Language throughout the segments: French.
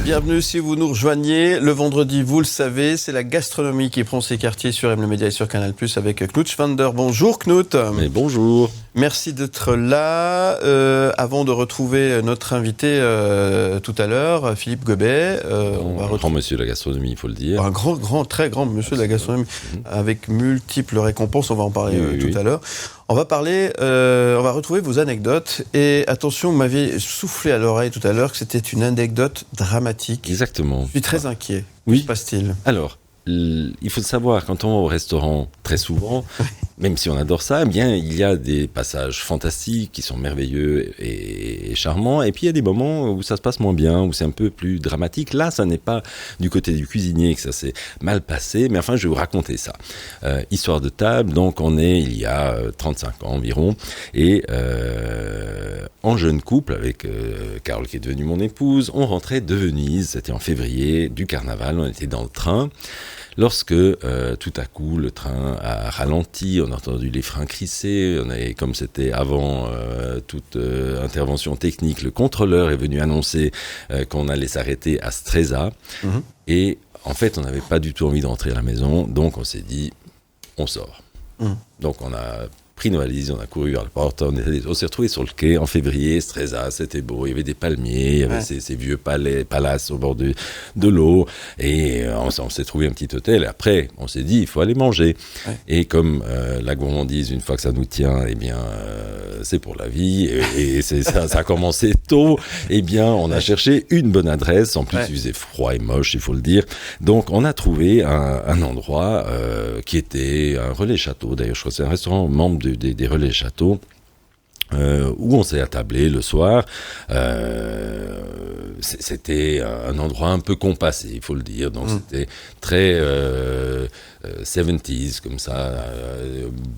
Bienvenue si vous nous rejoignez. Le vendredi, vous le savez, c'est la gastronomie qui prend ses quartiers sur M le Média et sur Canal+, avec Knut Schwander. Bonjour Knut. Mais bonjour. Merci d'être là. Avant de retrouver notre invité tout à l'heure, Philippe Gobet. Un grand monsieur de la gastronomie, il faut le dire. Un très grand monsieur de la gastronomie, avec multiples récompenses, on va en parler tout à l'heure. On va retrouver vos anecdotes. Et attention, vous m'aviez soufflé à l'oreille tout à l'heure que c'était une anecdote dramatique. Exactement. Je suis très inquiet. Oui. Que se passe-t-il ? Alors, il faut savoir, quand on va au restaurant, très souvent, même si on adore ça, eh bien, il y a des passages fantastiques qui sont merveilleux et charmants. Et puis, il y a des moments où ça se passe moins bien, où c'est un peu plus dramatique. Là, ça n'est pas du côté du cuisinier que ça s'est mal passé. Mais enfin, je vais vous raconter ça. Histoire de table, donc on est il y a 35 ans environ. Et en jeune couple, avec Carole qui est devenue mon épouse, on rentrait de Venise. C'était en février, du carnaval. On était dans le train. Lorsque tout à coup le train a ralenti, on a entendu les freins crisser, comme c'était avant toute intervention technique, le contrôleur est venu annoncer qu'on allait s'arrêter à Stresa. Et en fait on n'avait pas du tout envie de rentrer à la maison, donc on s'est dit on sort. Donc on a pris nos valises, on a couru vers la porte, on s'est retrouvés sur le quai en février, Stresa, c'était beau, il y avait des palmiers, il y avait ces vieux palaces au bord de l'eau, et on s'est trouvé un petit hôtel, et après on s'est dit il faut aller manger. Et comme la gourmandise, une fois que ça nous tient, eh bien c'est pour la vie, et ça a commencé tôt, eh bien on a cherché une bonne adresse, en plus il faisait froid et moche, il faut le dire, donc on a trouvé un endroit qui était un relais château, d'ailleurs je crois que c'est un restaurant membre des relais châteaux, où on s'est attablé le soir. C'était un endroit un peu compassé, il faut le dire, donc c'était très 70s comme ça,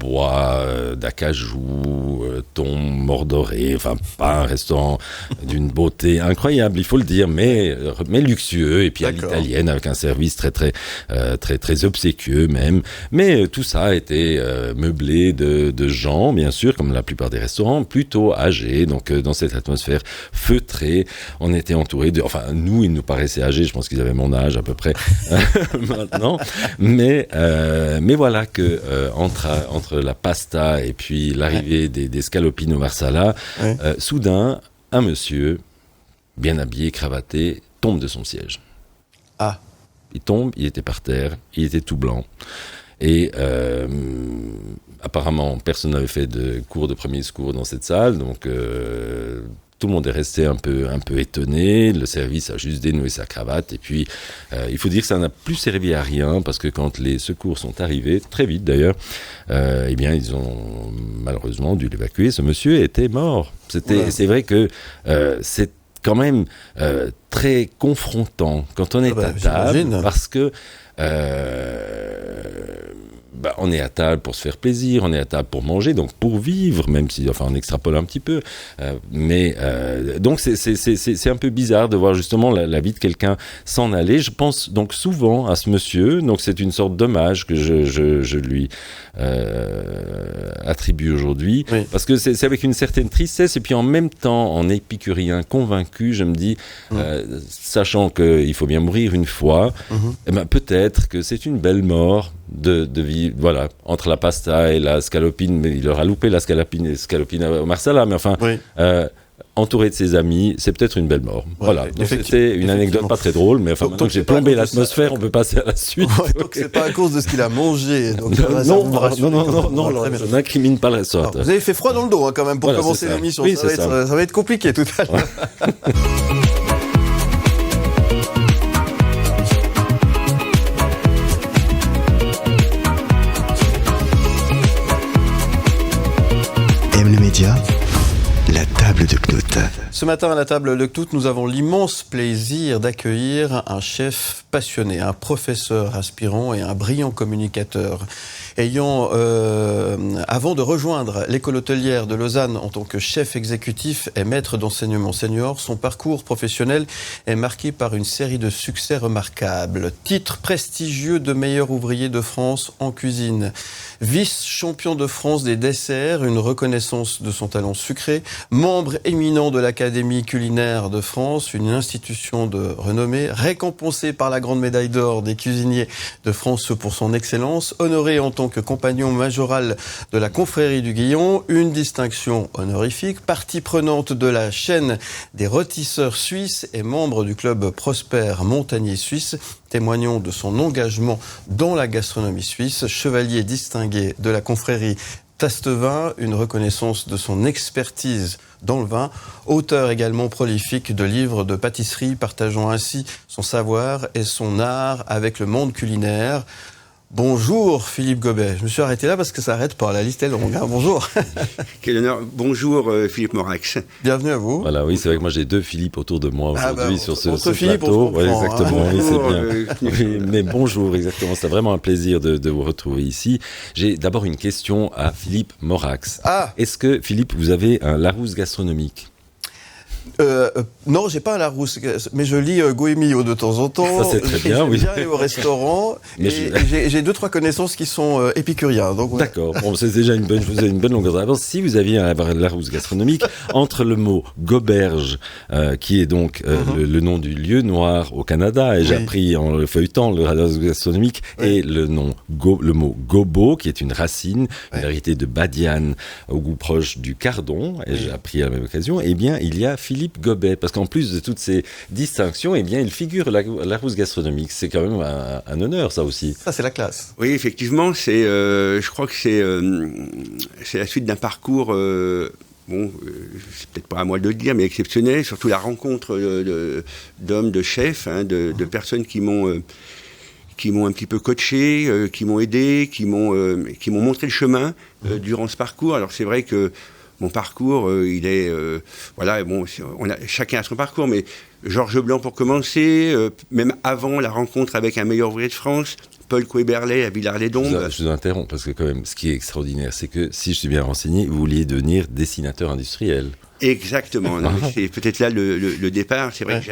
bois d'acajou, thon mordoré, enfin pas un restaurant d'une beauté incroyable, il faut le dire, mais luxueux, et puis à l'italienne avec un service très obséquieux même, mais tout ça a été meublé de gens, bien sûr, comme la plupart des restaurants, plutôt âgés, donc dans cette atmosphère feutrée, on était entouré nous, ils nous paraissaient âgés, je pense qu'ils avaient mon âge à peu près maintenant, mais voilà que entre la pasta et puis l'arrivée des scalopines au marsala, soudain, un monsieur, bien habillé, cravaté, tombe de son siège. Ah. Il tombe, il était par terre, il était tout blanc. Et apparemment, personne n'avait fait de cours de premier secours dans cette salle, donc tout le monde est resté un peu étonné. Le service a juste dénoué sa cravate, et puis il faut dire que ça n'a plus servi à rien, parce que quand les secours sont arrivés, très vite d'ailleurs, eh bien ils ont malheureusement dû l'évacuer. Ce monsieur était mort. C'est vrai que c'est quand même très confrontant quand on est à table, parce que on est à table pour se faire plaisir, on est à table pour manger, donc pour vivre, même si, on extrapole un petit peu, donc c'est un peu bizarre de voir justement la vie de quelqu'un s'en aller. Je pense donc souvent à ce monsieur, donc c'est une sorte d'hommage que je lui attribue aujourd'hui, parce que c'est avec une certaine tristesse, et puis en même temps, en épicurien convaincu, je me dis, sachant qu'il faut bien mourir une fois, peut-être que c'est une belle mort de vie, voilà, entre la pasta et la scalopine, mais il aura loupé la scalopine au marsala, mais entouré de ses amis, c'est peut-être une belle mort. Voilà, donc c'était une anecdote pas très drôle, mais maintenant que j'ai plombé l'atmosphère, on peut passer à la suite. Donc c'est pas à cause de ce qu'il a mangé. Donc non, je n'incrimine pas le restaurateur. Vous avez fait froid dans le dos quand même pour commencer l'émission, ça va être compliqué tout à l'heure. Le Média, la table de Knut. Ce matin à la table de Knut, nous avons l'immense plaisir d'accueillir un chef passionné, un professeur aspirant et un brillant communicateur. Avant de rejoindre l'école hôtelière de Lausanne en tant que chef exécutif et maître d'enseignement senior, son parcours professionnel est marqué par une série de succès remarquables. Titre prestigieux de meilleur ouvrier de France en cuisine, vice-champion de France des desserts, une reconnaissance de son talent sucré, membre éminent président de l'Académie culinaire de France, une institution de renommée, récompensé par la grande médaille d'or des cuisiniers de France pour son excellence, honoré en tant que compagnon majoral de la confrérie du Guillon, une distinction honorifique, partie prenante de la chaîne des rôtisseurs suisses et membre du club Prosper Montagnier Suisse, témoignant de son engagement dans la gastronomie suisse, chevalier distingué de la confrérie Tastevin, une reconnaissance de son expertise dans le vin, auteur également prolifique de livres de pâtisserie, partageant ainsi son savoir et son art avec le monde culinaire. Bonjour Philippe Gobet. Je me suis arrêté là parce que ça n'arrête pas, la liste est longue. Hein. Bonjour. Quel honneur. Bonjour Philippe Morax. Bienvenue à vous. Voilà, oui, c'est vrai que moi j'ai deux Philippe autour de moi aujourd'hui sur ce Philippe, plateau. On se comprend, exactement, hein. oui, c'est bien. Oui, mais bonjour, exactement. C'est vraiment un plaisir de vous retrouver ici. J'ai d'abord une question à Philippe Morax. Est-ce que Philippe, vous avez un Larousse gastronomique ? Non, j'ai pas un Larousse, mais je lis Goemio de temps en temps. Ça, c'est très bien, oui. Je viens aller au restaurant et j'ai 2-3 connaissances qui sont épicuriens. Donc, ouais. D'accord, bon, c'est déjà une bonne longueur d'avance. Si vous aviez un Larousse gastronomique, entre le mot goberge, qui est donc le nom du lieu noir au Canada, et j'ai appris en le feuilletant le Larousse gastronomique, et le mot gobo, qui est une racine, une variété de badiane au goût proche du cardon, et j'ai appris à la même occasion, eh bien, il y a Philippe Gobet, parce qu'en plus de toutes ces distinctions, eh bien, il figure Larousse gastronomique. C'est quand même un honneur, ça aussi. Ça, c'est la classe. Oui, effectivement, je crois que c'est la suite d'un parcours, c'est peut-être pas à moi de le dire, mais exceptionnel, surtout la rencontre d'hommes, de chefs, hein, de personnes qui m'ont un petit peu coaché, qui m'ont aidé, qui m'ont montré le chemin durant ce parcours. Alors c'est vrai que mon parcours, il est... chacun a son parcours, mais Georges Blanc pour commencer, même avant la rencontre avec un meilleur ouvrier de France, Paul Couéberlet à Villars-les-Dombes. Je vous interromps, parce que quand même, ce qui est extraordinaire, c'est que, si je suis bien renseigné, vous vouliez devenir dessinateur industriel. Exactement. Non, c'est peut-être là le départ. C'est vrai que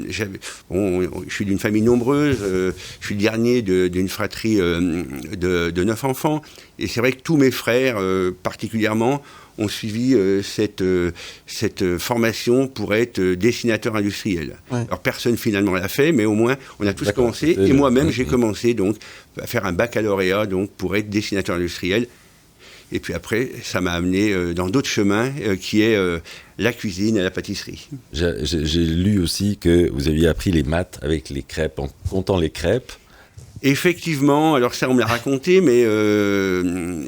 je suis d'une famille nombreuse. Je suis le dernier d'une fratrie de 9 enfants. Et c'est vrai que tous mes frères, particulièrement, ont suivi cette formation pour être dessinateur industriel. Ouais. Alors personne finalement l'a fait, mais au moins on a tous commencé. Et moi-même j'ai commencé donc à faire un baccalauréat donc pour être dessinateur industriel. Et puis après, ça m'a amené dans d'autres chemins, qui est la cuisine et la pâtisserie. J'ai lu aussi que vous aviez appris les maths avec les crêpes, en comptant les crêpes. Effectivement, alors ça on me l'a raconté, mais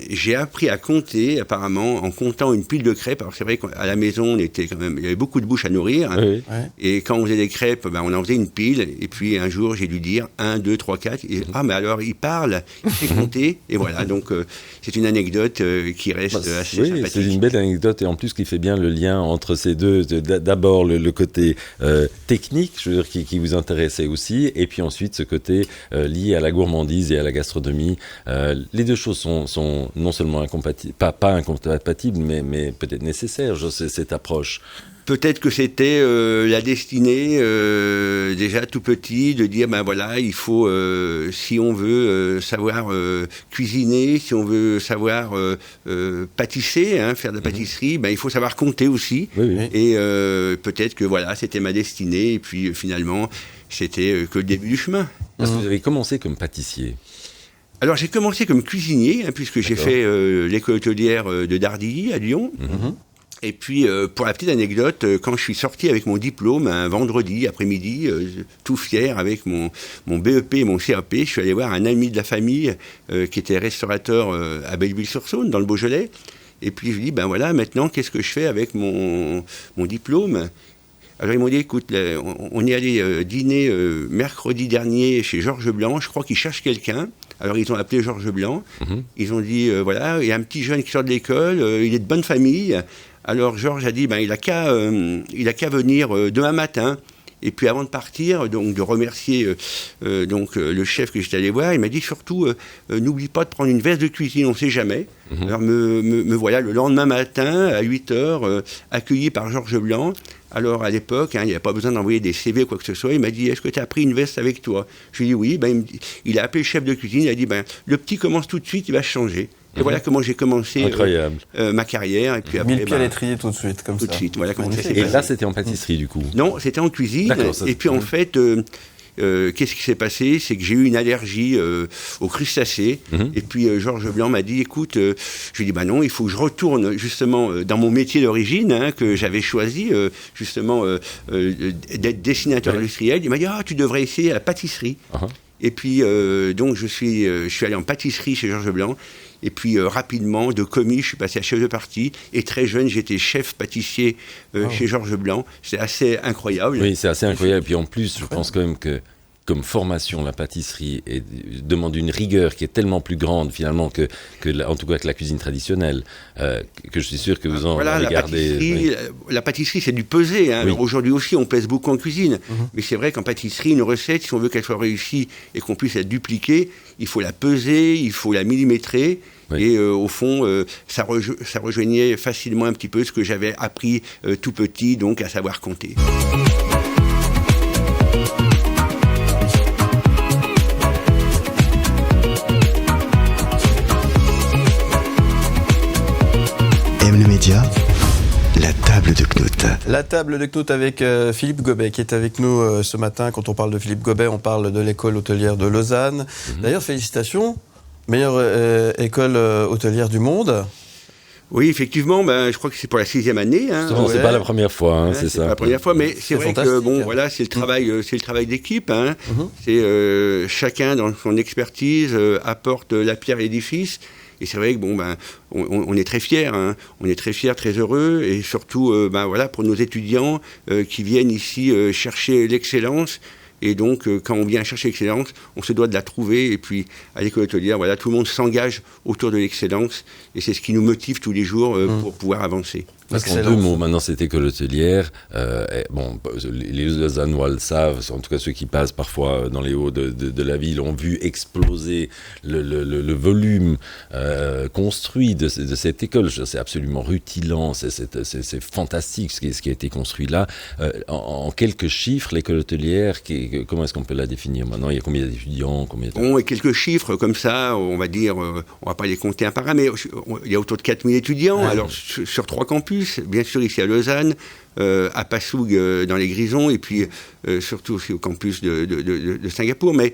j'ai appris à compter apparemment en comptant une pile de crêpes. Alors c'est vrai qu'à la maison il y avait beaucoup de bouches à nourrir, hein, oui. Et quand on faisait des crêpes, on en faisait une pile, et puis un jour j'ai dû dire 1, 2, 3, 4, et mais alors il parle, il sait compter, et voilà, donc c'est une anecdote qui reste assez sympathique. C'est une belle anecdote, et en plus qui fait bien le lien entre ces deux, d'abord le côté technique, je veux dire, qui vous intéressait aussi, et puis ensuite ce côté lié à la gourmandise et à la gastronomie. Les deux choses sont non seulement incompatibles, pas incompatibles, mais peut-être nécessaires, cette approche. Peut-être que c'était la destinée, déjà tout petit, de dire, il faut, si on veut savoir cuisiner, si on veut savoir pâtisser, hein, faire de la pâtisserie, il faut savoir compter aussi. Oui. Et peut-être que c'était ma destinée, et puis finalement, c'était que le début du chemin. Parce que vous avez commencé comme pâtissier. Alors j'ai commencé comme cuisinier, hein, puisque j'ai fait l'école hôtelière de Dardilly à Lyon. Et puis, pour la petite anecdote, quand je suis sorti avec mon diplôme un vendredi après-midi, tout fier avec mon BEP et mon CAP, je suis allé voir un ami de la famille qui était restaurateur à Belleville-sur-Saône, dans le Beaujolais. Et puis je lui dis, maintenant, qu'est-ce que je fais avec mon diplôme ? Alors ils m'ont dit, écoute, on est allé dîner mercredi dernier chez Georges Blanc, je crois qu'il cherche quelqu'un. Alors ils ont appelé Georges Blanc, ils ont dit, il y a un petit jeune qui sort de l'école, il est de bonne famille. Alors Georges a dit, il a qu'à venir demain matin. Et puis avant de partir, donc de remercier le chef que j'étais allé voir, il m'a dit surtout, n'oublie pas de prendre une veste de cuisine, on ne sait jamais. Alors me voilà le lendemain matin, à 8h, accueilli par Georges Blanc. Alors à l'époque, il n'y avait pas besoin d'envoyer des CV ou quoi que ce soit. Il m'a dit, est-ce que tu as pris une veste avec toi ? Je lui ai dit oui. Il a appelé le chef de cuisine, il a dit, le petit commence tout de suite, il va se changer. Et voilà comment j'ai commencé ma carrière. Et puis après, 1000 pieds à l'étrier tout de suite, comme ça. Tout de suite, voilà comment ça s'est Et passé. là, c'était en pâtisserie, du coup? Non, c'était en cuisine. Et puis en fait, qu'est-ce qui s'est passé? C'est que j'ai eu une allergie aux crustacés. Et puis Georges Blanc m'a dit, écoute, je lui ai dit, bah non, il faut que je retourne justement dans mon métier d'origine, que j'avais choisi, justement, d'être dessinateur industriel. Il m'a dit, tu devrais essayer la pâtisserie. Et puis, donc, je suis allé en pâtisserie chez Georges Blanc. Et puis, rapidement, de commis, je suis passé à chef de partie. Et très jeune, j'étais chef pâtissier chez Georges Blanc. C'est assez incroyable. Oui, c'est assez incroyable. Et puis, en plus, je pense quand même que, comme formation, la pâtisserie demande une rigueur qui est tellement plus grande, finalement, en tout cas, que la cuisine traditionnelle, que je suis sûr que vous en regardez. La pâtisserie, c'est du peser. Alors, aujourd'hui aussi, on pèse beaucoup en cuisine. Mais c'est vrai qu'en pâtisserie, une recette, si on veut qu'elle soit réussie et qu'on puisse la dupliquer, il faut la peser, il faut la millimétrer. Et au fond, ça rejoignait facilement un petit peu ce que j'avais appris tout petit, donc à savoir compter. M le Média, la table de Knut. La table de Knut avec Philippe Gobet qui est avec nous ce matin. Quand on parle de Philippe Gobet, on parle de l'école hôtelière de Lausanne. D'ailleurs, félicitations, meilleure école hôtelière du monde. Oui, effectivement, je crois que c'est pour la 6e année. C'est pas la première fois, c'est ça. C'est pas la première fois, mais c'est vrai que voilà, c'est le travail d'équipe. C'est chacun dans son expertise apporte la pierre à l'édifice. Et c'est vrai que on est très fiers, on est très fiers, très heureux, et surtout voilà, pour nos étudiants qui viennent ici chercher l'excellence. Et donc, quand on vient chercher l'excellence, on se doit de la trouver. Et puis, à l'école hôtelière, voilà, tout le monde s'engage autour de l'excellence. Et c'est ce qui nous motive tous les jours pour pouvoir avancer. Parce qu'en 2 mots, maintenant, cette école hôtelière, les Lausannois le savent, en tout cas ceux qui passent parfois dans les hauts de la ville, ont vu exploser le volume construit de cette école. C'est absolument rutilant, c'est fantastique ce qui a été construit là. En quelques chiffres, l'école hôtelière, comment est-ce qu'on peut la définir maintenant? Il y a combien d'étudiants? Et quelques chiffres comme ça, on va dire, on va pas les compter un par un, mais il y a autour de 4000 étudiants, alors sur 3 campus. Bien sûr ici à Lausanne, à Passoug dans les Grisons, et puis surtout aussi au campus de Singapour. Mais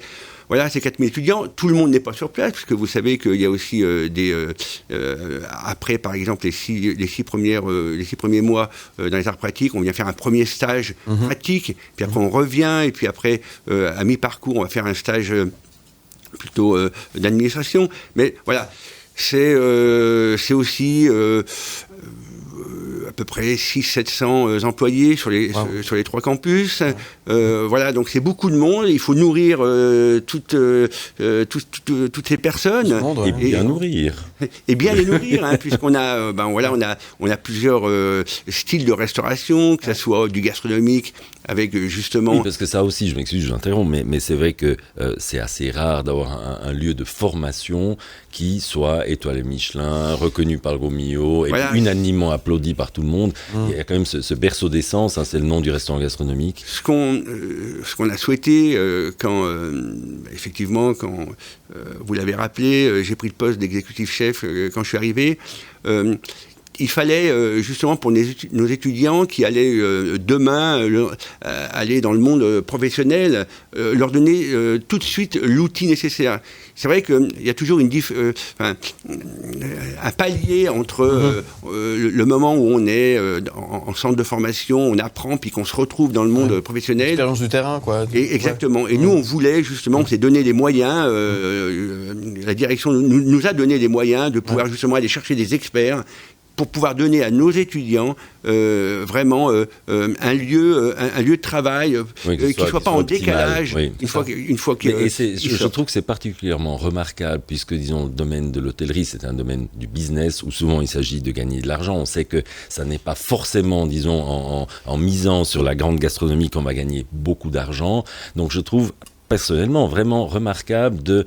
voilà, c'est 4000 étudiants. Tout le monde n'est pas sur place, puisque vous savez qu'il y a aussi après, par exemple, les six premiers mois dans les arts pratiques, on vient faire un premier stage pratique, puis après on revient, et puis après, à mi-parcours, on va faire un stage plutôt d'administration. Mais voilà, c'est aussi à peu près 600-700 employés sur les 3 campus. Voilà, donc c'est beaucoup de monde. Il faut nourrir toutes ces personnes. Et bien nourrir. Et bien les nourrir, puisqu'on a, on a plusieurs styles de restauration, que ça soit du gastronomique, avec justement... Oui, parce que ça aussi, je m'excuse, j'interromps, mais c'est vrai que c'est assez rare d'avoir un lieu de formation qui soit étoilé Michelin, reconnu par le Gomio, et unanimement applaudi par tout le monde. Il y a quand même ce berceau d'essence, c'est le nom du restaurant gastronomique. Ce qu'on a souhaité, effectivement, quand vous l'avez rappelé, j'ai pris le poste d'exécutif chef quand je suis arrivé. Il fallait justement pour nos étudiants qui allaient demain aller dans le monde professionnel, leur donner tout de suite l'outil nécessaire. C'est vrai qu'il y a toujours un palier entre le moment où on est en centre de formation, on apprend, puis qu'on se retrouve dans le monde professionnel. L'expérience du terrain, quoi. Exactement. Et nous, on voulait justement, on s'est donné les moyens, la direction nous a donné les moyens de pouvoir justement aller chercher des experts pour pouvoir donner à nos étudiants vraiment un lieu de travail qui ne soit pas en décalage une fois je trouve que c'est particulièrement remarquable puisque, disons, le domaine de l'hôtellerie, c'est un domaine du business où souvent il s'agit de gagner de l'argent. On sait que ça n'est pas forcément, disons, en misant sur la grande gastronomie qu'on va gagner beaucoup d'argent. Donc je trouve personnellement vraiment remarquable de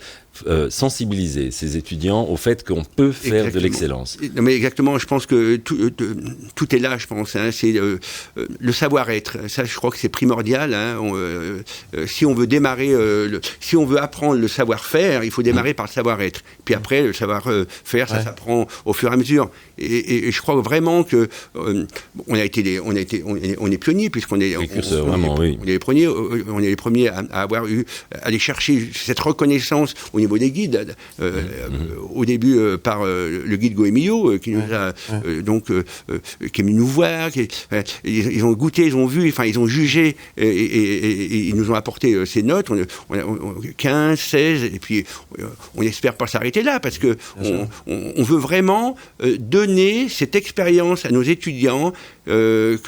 sensibiliser ces étudiants au fait qu'on peut faire de l'excellence. Non, mais exactement, je pense que tout est là, je pense. Hein, c'est le savoir-être. Ça, je crois que c'est primordial. Hein, si on veut démarrer, si on veut apprendre le savoir-faire, il faut démarrer par le savoir-être. Puis après, le savoir-faire, ça s'apprend au fur et à mesure. Et je crois vraiment que on est pionniers puisqu'on est, on est les premiers à avoir eu à aller chercher cette reconnaissance au niveau des guides. Au début par le guide Goemio qui nous a qui est venu nous voir. Ils ont goûté, ils ont vu, enfin ils ont jugé et ils nous ont apporté ces notes. On 15, 16 et puis on espère pas s'arrêter là parce que on veut vraiment donner cette expérience à nos étudiants du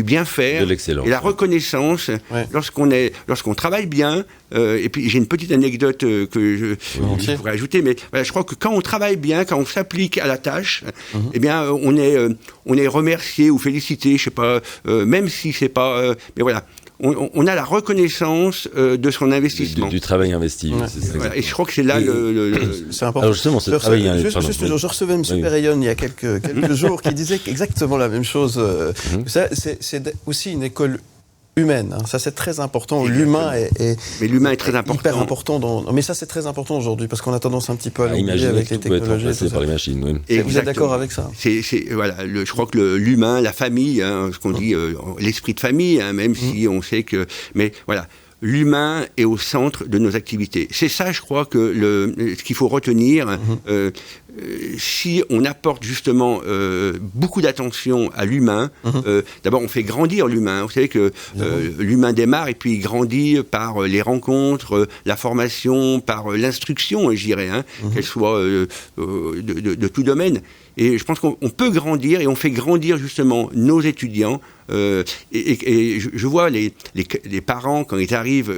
bien faire, de l'excellence, et la reconnaissance lorsqu'on travaille bien. Et puis j'ai une petite anecdote que je pourrais ajouter, mais voilà, je crois que quand on travaille bien, quand on s'applique à la tâche, eh bien on est remercié ou félicité, je sais pas, même si c'est pas, mais voilà. On a la reconnaissance de son investissement. Du travail investi. Ouais. Voilà. Et je crois que c'est là c'est important. Alors justement, ce travail... Je recevais M. Pérayon il y a quelques jours qui disait exactement la même chose. Ça, c'est aussi une école humaine. Hein. Ça, c'est très important. L'humain mais l'humain est très important. Hyper important. Mais ça, c'est très important aujourd'hui parce qu'on a tendance un petit peu à l'oublier avec les technologies. Peut être remplacé par les machines. Oui. Vous êtes d'accord avec ça? Voilà, je crois que l'humain, la famille, hein, ce qu'on dit, l'esprit de famille, hein, même si on sait que... Mais voilà, l'humain est au centre de nos activités. C'est ça, je crois, que ce qu'il faut retenir. Si on apporte justement beaucoup d'attention à l'humain, d'abord on fait grandir l'humain. Vous savez que l'humain démarre et puis il grandit par les rencontres, la formation, par l'instruction, je dirais, hein, qu'elle soit de tout domaine. Et je pense qu'on peut grandir et on fait grandir justement nos étudiants. Et je vois les parents quand ils arrivent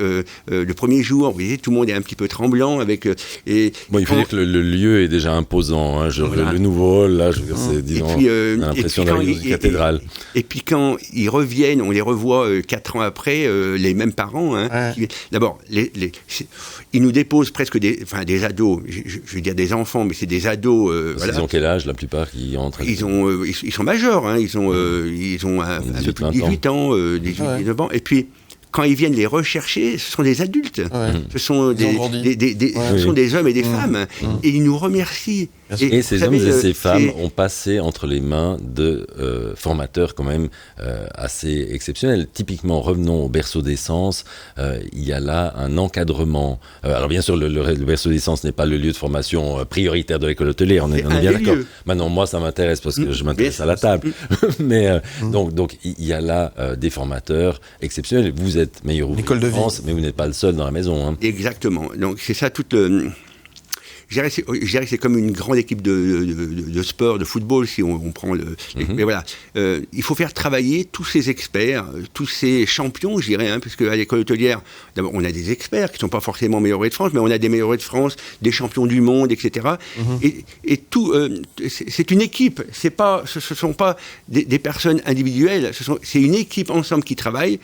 le premier jour, vous voyez, tout le monde est un petit peu tremblant avec. Il faut dire que le lieu est déjà imposant. Hein, le nouveau hall, là, disons, on a l'impression d'arriver dans une cathédrale. Et puis quand ils reviennent, on les revoit 4 ans après, les mêmes parents. Hein, d'abord, ils nous déposent presque des ados. Je veux dire des enfants, mais c'est des ados. Ils ont quel âge la plupart qui entrent? Ils sont majeurs. Hein, ils ont un peu plus de 18 ans, 19 ans. Et puis, quand ils viennent les rechercher, ce sont des adultes. Ce sont des hommes et des femmes. Et ils nous remercient. Et ces hommes et ces femmes ont passé entre les mains de formateurs quand même assez exceptionnels. Typiquement, revenons au berceau d'essence, il y a là un encadrement. Alors bien sûr, le berceau d'essence n'est pas le lieu de formation prioritaire de l'école hôtelière, on est bien d'accord. Maintenant, moi, ça m'intéresse parce que je m'intéresse à la table. Mais donc, il y a là des formateurs exceptionnels. Vous êtes meilleur ouvrier de France, mais vous n'êtes pas le seul dans la maison. Hein. Exactement. Donc, c'est ça toute... Je dirais que c'est comme une grande équipe de sport, de football, si on prend mais voilà, il faut faire travailler tous ces experts, tous ces champions, je dirais, hein, parce qu'à l'école hôtelière, d'abord, on a des experts qui ne sont pas forcément meilleurs ouvriers de France, mais on a des meilleurs ouvriers de France, des champions du monde, etc. Et tout, c'est une équipe. Ce sont pas des personnes individuelles. C'est une équipe ensemble qui travaille.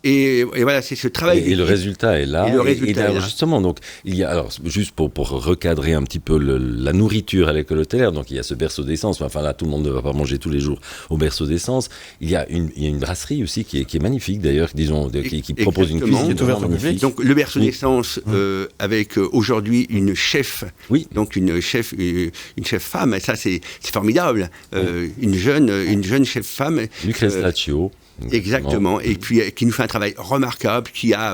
Et voilà, c'est ce travail. Et le résultat est là. Et justement, donc il y a, alors juste pour recadrer un petit peu la nourriture à l'école hôtelière, donc il y a ce berceau d'essence. Enfin là, tout le monde ne va pas manger tous les jours au berceau d'essence. Il y a une brasserie aussi qui est magnifique d'ailleurs, disons, qui propose une cuisine qui est ouverte au public. Donc le berceau d'essence avec aujourd'hui une chef. Oui. Donc une chef femme. Et ça c'est formidable. Une jeune chef femme. Lucrèce Laccio. Exactement, et puis qui nous fait un travail remarquable, qui a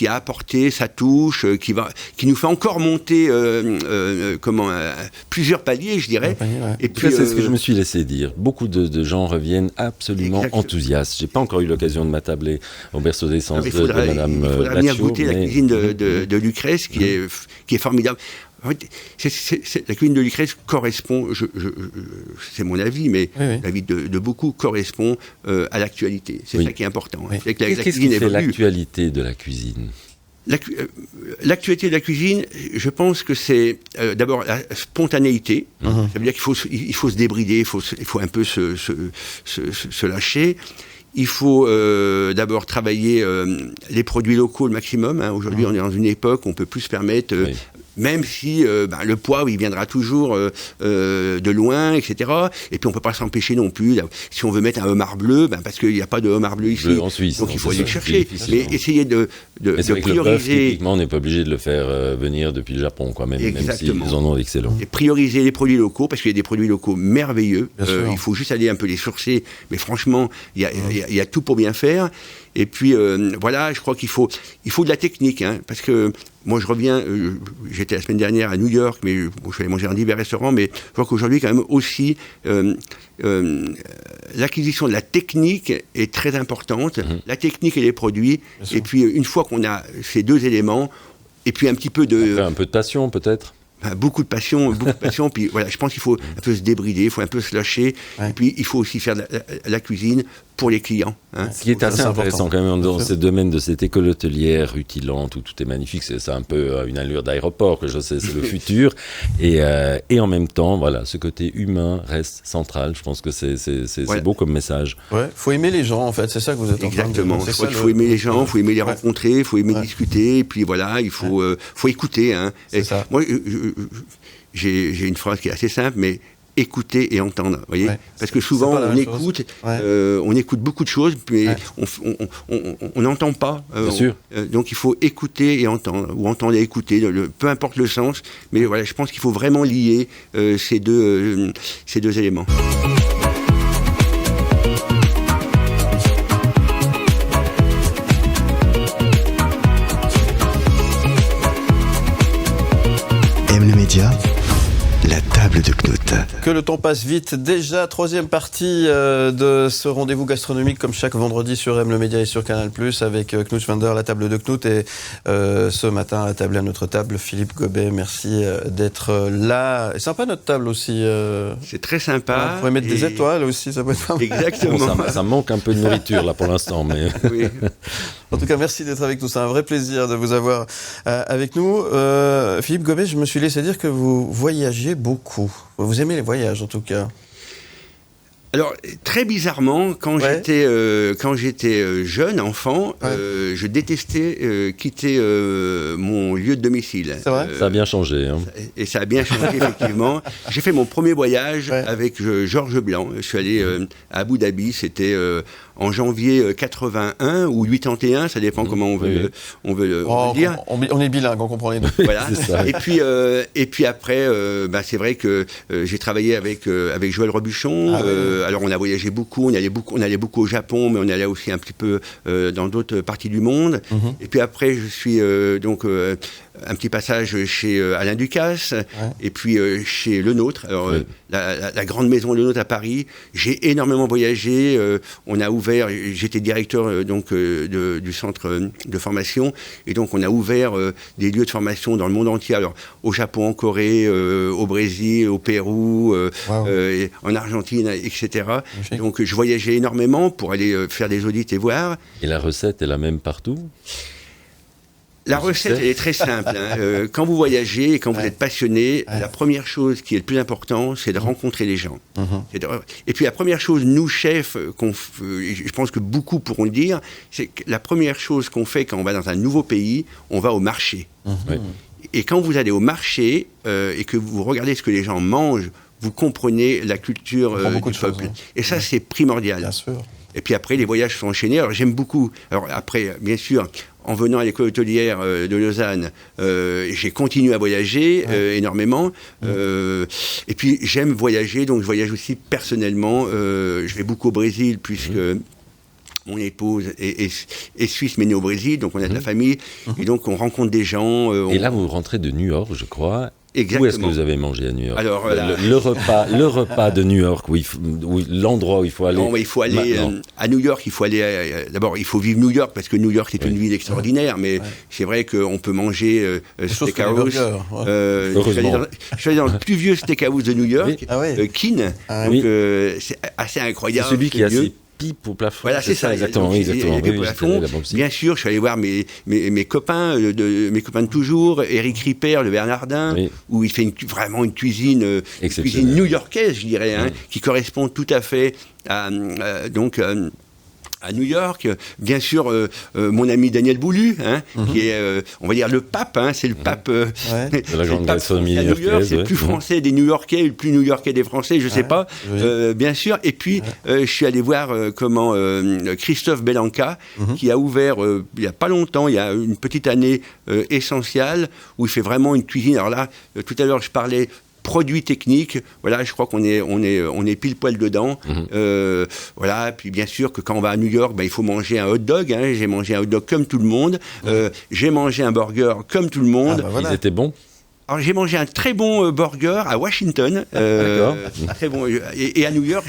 apporté sa touche, qui nous fait encore monter plusieurs paliers, je dirais. Et puis c'est ce que je me suis laissé dire. Beaucoup de gens reviennent absolument enthousiastes. J'ai pas encore eu l'occasion de m'attabler au berceau d'essence de Madame Laccio. Il faudra venir goûter la cuisine de Lucrèce, qui est formidable. En fait, la cuisine de Lucrèce correspond, c'est mon avis, mais l'avis de beaucoup correspond à l'actualité. C'est ça qui est important. Qu'est-ce qui fait l'actualité de la cuisine ? L'actualité de la cuisine, je pense que c'est d'abord la spontanéité. Ça veut dire qu'il faut se débrider, il faut un peu se lâcher. Il faut d'abord travailler les produits locaux le maximum. Hein. Aujourd'hui, on est dans une époque où on peut plus se permettre... Même si le poivre, il viendra toujours de loin, etc. Et puis on peut pas s'empêcher non plus. Là, si on veut mettre un homard bleu, parce qu'il n'y a pas de homard bleu ici, en Suisse, donc il faut aller le chercher. Mais essayer de prioriser. Le bœuf, typiquement, on n'est pas obligé de le faire venir depuis le Japon, quoi, même s'ils en ont d'excellents. Et prioriser les produits locaux, parce qu'il y a des produits locaux merveilleux. Il faut juste aller un peu les sourcer. Mais franchement, il y a tout pour bien faire. Et puis voilà, je crois qu'il faut de la technique, hein, parce que moi je reviens, j'étais la semaine dernière à New York, mais je suis allé manger dans divers restaurants, mais je vois qu'aujourd'hui quand même aussi l'acquisition de la technique est très importante, la technique et les produits, et puis une fois qu'on a ces deux éléments, et puis un petit peu de... Après, un peu de passion peut-être. Beaucoup de passion, puis voilà, je pense qu'il faut un peu se débrider, il faut un peu se lâcher, et puis il faut aussi faire la cuisine pour les clients. Hein. Ce qui est assez intéressant quand même dans ce domaine de cette école hôtelière rutilante où tout est magnifique, c'est un peu une allure d'aéroport, que je sais, c'est le futur, et en même temps, voilà, ce côté humain reste central. Je pense que c'est beau comme message. Ouais, faut aimer les gens en fait, c'est ça que vous êtes en train de dire. Exactement. Je crois qu'il faut aimer les gens, il faut aimer les rencontrer, il faut aimer discuter, et puis voilà, il faut écouter. Hein. Et moi, j'ai une phrase qui est assez simple, mais écouter et entendre, voyez, parce que souvent on écoute beaucoup de choses, mais on n'entend pas. Bien sûr. Donc il faut écouter et entendre, ou entendre et écouter, peu importe le sens, mais voilà, je pense qu'il faut vraiment lier ces deux éléments. M le Média, la table de Knut. Que le temps passe vite. Déjà, troisième partie de ce rendez-vous gastronomique, comme chaque vendredi sur M le Média et sur Canal+, avec Knut Schwander, la table de Knut. Et ce matin, à table à notre table, Philippe Gobet, merci d'être là. Et sympa notre table aussi. C'est très sympa. Vous pouvez mettre des étoiles aussi, ça peut être pas mal. Exactement. Bon, ça manque un peu de nourriture là pour l'instant, mais... Oui. En tout cas, merci d'être avec nous. C'est un vrai plaisir de vous avoir avec nous. Philippe Gobet, je me suis laissé dire que vous voyagez beaucoup. Vous aimez les voyages, en tout cas. Alors, très bizarrement, quand j'étais jeune, enfant, je détestais quitter mon lieu de domicile. C'est vrai ? Ça a bien changé. Hein. Et ça a bien changé, effectivement. J'ai fait mon premier voyage avec Georges Blanc. Je suis allé à Abu Dhabi, c'était en janvier 81 ou 81, ça dépend comment on veut le dire. On est bilingue, on comprend les deux. Voilà. Et puis après, c'est vrai que j'ai travaillé avec Joël Robuchon. Alors on a voyagé beaucoup, on allait beaucoup au Japon, mais on allait aussi un petit peu dans d'autres parties du monde. Et puis après, je suis un petit passage chez Alain Ducasse, et puis chez Le Nôtre, alors, la grande maison Le Nôtre à Paris. J'ai énormément voyagé, on a ouvert, j'étais directeur du centre de formation, et donc on a ouvert des lieux de formation dans le monde entier, alors au Japon, en Corée, au Brésil, au Pérou, en Argentine, etc. Donc je voyageais énormément pour aller faire des audits et voir. Et la recette est la même partout ? La recette, elle est très simple. Hein. Quand vous voyagez et quand vous êtes passionné, la première chose qui est le plus important, c'est de rencontrer les gens. Et puis la première chose, nous, chefs, je pense que beaucoup pourront le dire, c'est que la première chose qu'on fait quand on va dans un nouveau pays, on va au marché. Et quand vous allez au marché et que vous regardez ce que les gens mangent, vous comprenez la culture du peuple. Et ça, c'est primordial. Bien sûr. Et puis après, les voyages sont enchaînés. Alors j'aime beaucoup. Alors après, bien sûr, en venant à l'école hôtelière de Lausanne, j'ai continué à voyager énormément. Et puis j'aime voyager, donc je voyage aussi personnellement. Je vais beaucoup au Brésil puisque mon épouse est suisse mais née au Brésil, donc on a de la famille. Et donc on rencontre des gens. Et là, vous rentrez de New York, je crois. Exactement. Où est-ce que vous avez mangé à New York ? Alors, le repas de New York, l'endroit où il faut aller. Non, mais il faut aller à New York. Il faut aller d'abord, il faut vivre New York parce que New York c'est une ville extraordinaire. Mais c'est vrai qu'on peut manger steakhouse. Je suis allé dans le plus vieux steakhouse de New York, Keene. Donc c'est assez incroyable. C'est celui qui a ses pipes au plafond. Voilà, c'est ça, exactement. Bien sûr, je suis allé voir mes copains, mes copains de toujours, Éric Ripper, le Bernardin, où il fait vraiment une cuisine new-yorkaise, je dirais, qui correspond tout à fait à à New York, bien sûr, mon ami Daniel Boulu, qui est, on va dire, le pape, c'est le pape, de la grande gastronomie à New York, c'est le plus français des New-Yorkais, le plus New-Yorkais des Français, je sais pas, bien sûr. Et puis, je suis allé voir Christophe Bellanca, qui a ouvert il y a pas longtemps, il y a une petite année Essential, où il fait vraiment une cuisine. Alors là, tout à l'heure, je parlais produits techniques, voilà, je crois qu'on est pile poil dedans. Voilà, puis bien sûr que quand on va à New York, il faut manger un hot dog. J'ai mangé un hot dog comme tout le monde. J'ai mangé un burger comme tout le monde. Ils étaient bons. Alors j'ai mangé un très bon burger à Washington, très bon. Et à New York,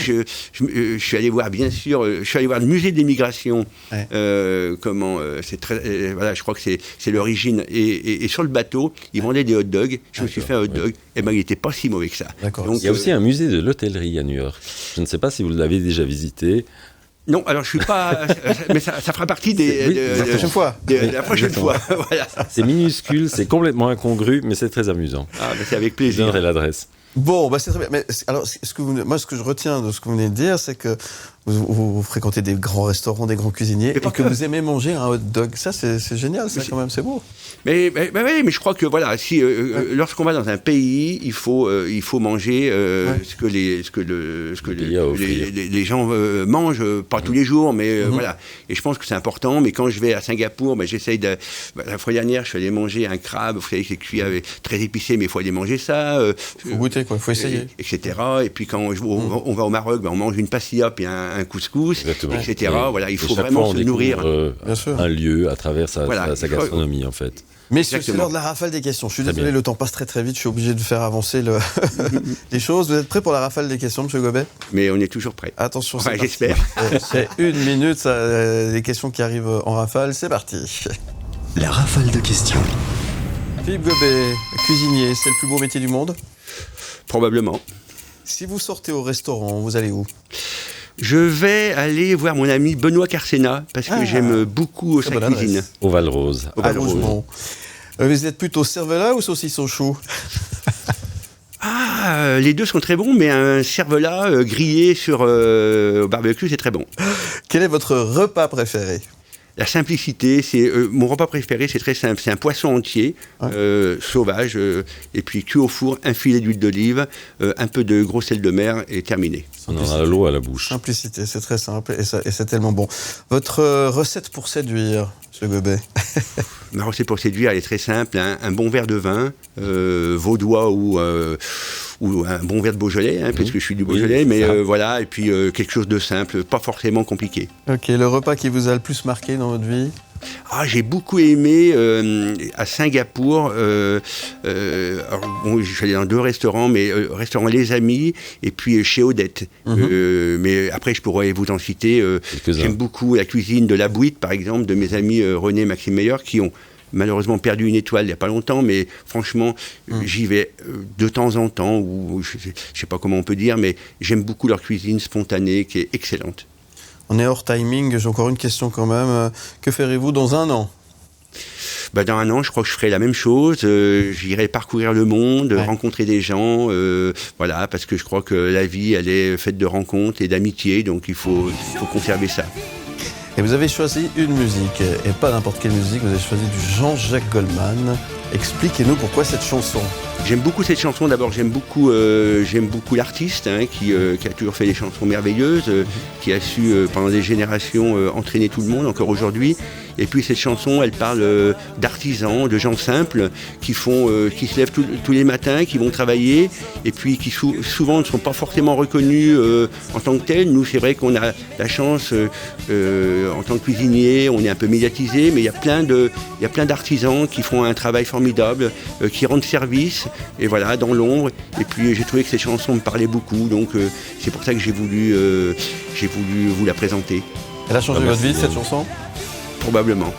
je suis allé voir, bien sûr, je suis allé voir le musée de l'immigration. C'est très, voilà, je crois que c'est l'origine. Et sur le bateau, ils vendaient des hot dogs. Je me suis fait un hot dog. Et il n'était pas si mauvais que ça. Donc, il y a aussi un musée de l'hôtellerie à New York. Je ne sais pas si vous l'avez déjà visité. Non, alors je suis pas, mais ça fera partie la prochaine fois. La prochaine fois, voilà. C'est minuscule, c'est complètement incongru, mais c'est très amusant. C'est avec plaisir. Je donnerai l'adresse. Bon, c'est très bien. Mais alors, ce que je retiens de ce que vous venez de dire, c'est que vous fréquentez des grands restaurants, des grands cuisiniers, et que vous aimez manger un hot dog. Ça, c'est génial, ça, quand même, c'est beau. Mais je crois que voilà, si lorsqu'on va dans un pays, il faut manger ce que les gens mangent, pas tous les jours, mais voilà. Et je pense que c'est important. Mais quand je vais à Singapour, j'essaye de. La fois dernière, je suis allé manger un crabe. Vous savez que c'est cuit très épicé, mais il faut aller manger ça. Faut goûter, quoi. Il faut essayer, etc. Et puis quand on va au Maroc, on mange une pastilla puis un couscous, etc. Voilà, il faut vraiment se nourrir. Un lieu à travers sa gastronomie, en fait. Messieurs, c'est l'heure de la rafale des questions. Je suis désolé, le temps passe très très vite. Je suis obligé de faire avancer les choses. Vous êtes prêts pour la rafale des questions, M. Gobet ? Mais on est toujours prêts. Attention, j'espère. C'est 1 minute, les questions qui arrivent en rafale. C'est parti. La rafale de questions. Philippe Gobet, cuisinier, c'est le plus beau métier du monde ? Probablement. Si vous sortez au restaurant, vous allez où ? Je vais aller voir mon ami Benoît Carcena, parce que j'aime beaucoup sa cuisine. Au Val-Rose. Vous êtes plutôt cervelas ou saucisson chaud ? Les deux sont très bons, mais un cervelas grillé au barbecue, c'est très bon. Quel est votre repas préféré ? La simplicité, c'est mon repas préféré, c'est très simple. C'est un poisson entier, sauvage, et puis cuit au four, un filet d'huile d'olive, un peu de gros sel de mer, et terminé. On en a l'eau à la bouche. Simplicité, c'est très simple et c'est tellement bon. Votre recette pour séduire, M. Gobet ? Ma recette pour séduire, elle est très simple. Un bon verre de vin, vaudois ou un bon verre de Beaujolais, puisque je suis du Beaujolais, voilà, et puis quelque chose de simple, pas forcément compliqué. Ok, le repas qui vous a le plus marqué dans votre vie ? J'ai beaucoup aimé à Singapour. Je suis allé dans 2 restaurants, mais restaurant Les Amis et puis chez Odette. Mais après, je pourrais vous en citer. J'aime beaucoup la cuisine de La Bouite, par exemple, de mes amis René et Maxime Meyer, qui ont malheureusement perdu une étoile il n'y a pas longtemps, mais franchement, j'y vais de temps en temps, ou je ne sais pas comment on peut dire, mais j'aime beaucoup leur cuisine spontanée, qui est excellente. On est hors timing, j'ai encore une question quand même. Que ferez-vous dans 1 an ? Dans 1 an, je crois que je ferai la même chose. J'irai parcourir le monde, rencontrer des gens, voilà, parce que je crois que la vie, elle est faite de rencontres et d'amitié, donc il faut conserver ça. Et vous avez choisi une musique, et pas n'importe quelle musique, vous avez choisi du Jean-Jacques Goldman. Expliquez-nous pourquoi cette chanson. J'aime beaucoup cette chanson. D'abord, j'aime beaucoup l'artiste qui a toujours fait des chansons merveilleuses, qui a su pendant des générations entraîner tout le monde, encore aujourd'hui. Et puis cette chanson, elle parle d'artisans, de gens simples qui se lèvent tous les matins, qui vont travailler, et puis qui souvent ne sont pas forcément reconnus en tant que tels. Nous, c'est vrai qu'on a la chance, en tant que cuisinier, on est un peu médiatisé, mais il y a plein d'artisans qui font un travail formidable, qui rendent service, et voilà, dans l'ombre. Et puis j'ai trouvé que cette chanson me parlait beaucoup, donc c'est pour ça que j'ai voulu vous la présenter. Elle a changé votre vie, cette chanson ? Probablement.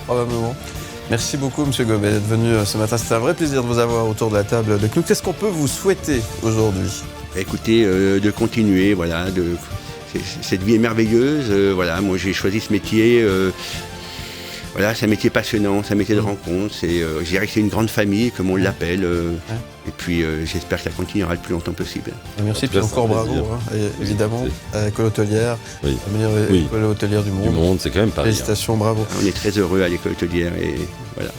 Merci beaucoup, M. Gobet, d'être venu ce matin. C'était un vrai plaisir de vous avoir autour de la table de Clou. Qu'est-ce qu'on peut vous souhaiter aujourd'hui ? Écoutez, de continuer, voilà, cette vie est merveilleuse. Voilà, moi j'ai choisi ce métier Voilà, c'est un métier passionnant, c'est un métier de rencontre. Je dirais que c'est une grande famille, comme on l'appelle. Et puis j'espère que ça continuera le plus longtemps possible. Et merci, puis encore bravo, évidemment, à l'école hôtelière, la meilleure école hôtelière du monde. C'est quand même pas rien. Félicitations, bravo. On est très heureux à l'école hôtelière et voilà.